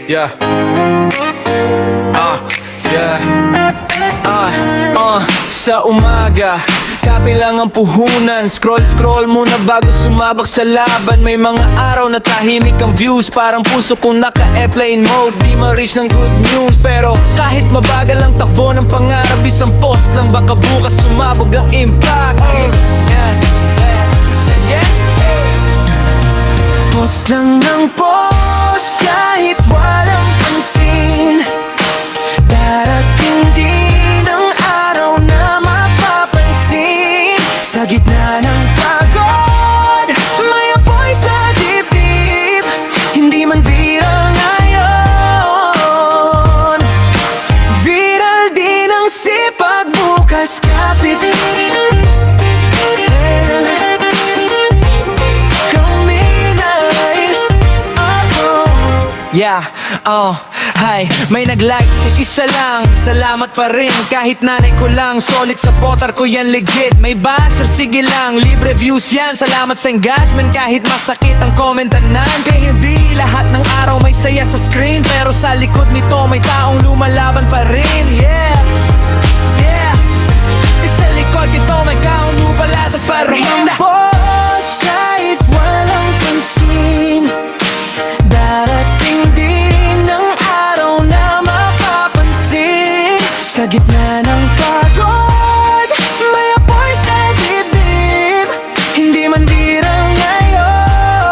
Yeah. Yeah. Sa umaga, kabilang ang puhunan. Scroll muna bago sumabak sa laban. May mga araw na tahimik ang views, parang puso kong naka-airplane mode. Di ma-reach ng good news, pero kahit mabagal ang takbo ng pangarap, isang post lang, baka bukas sumabog ang impact. Post lang ng post, kahit walang pansin. Darating din ang araw na mapapansin. Sa gitna ng pagod, may apoy sa dibdib. Hindi man viral ngayon, viral din ang sipag bukas kapit. Yeah, hi, may nag-like, isa lang, salamat pa rin. Kahit nanay ko lang, solid supporter ko yan legit. May basher, sige lang, libre views yan. Salamat sa engagement, kahit masakit ang komentanan. Kaya hindi lahat ng araw may saya sa screen, pero sa likod nito may taong lumalaban pa rin. Yeah, yeah, sa likod nito may taong lumalasas pa rin. Boss, kahit walang pansin, darating din ang araw na mapapansin. Sa gitna ng pagod, may apoy sa dibdib. Hindi man viral ngayon,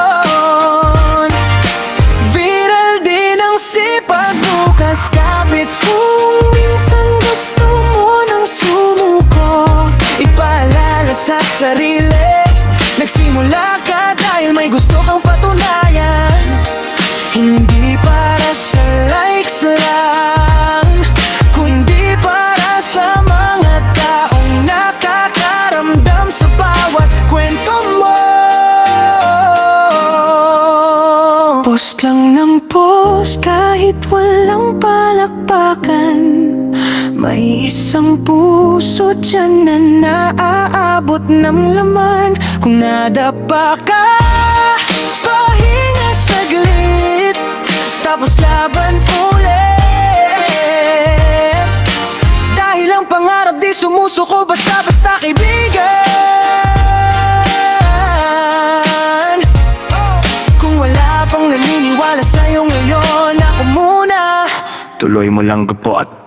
viral din ang sipag bukas kapit. Kung minsan gusto mo nang sumuko, ipaalala sa sarili, nagsimula ka dahil may gusto kang patunayan. Hindi para sa likes lang, kundi para sa mga taong nakakaramdam sa bawat kwento mo. Post lang ng post, kahit walang palakpakan. May isang puso dyan na naaabot ng laman. Kung nadapa ka, pahinga saglit, tapos laban ulit. Dahil ang pangarap di sumusuko basta-basta, kaibigan. Kung wala pang naniniwala sa'yo ngayon, ako muna. Tuloy mo lang gapot.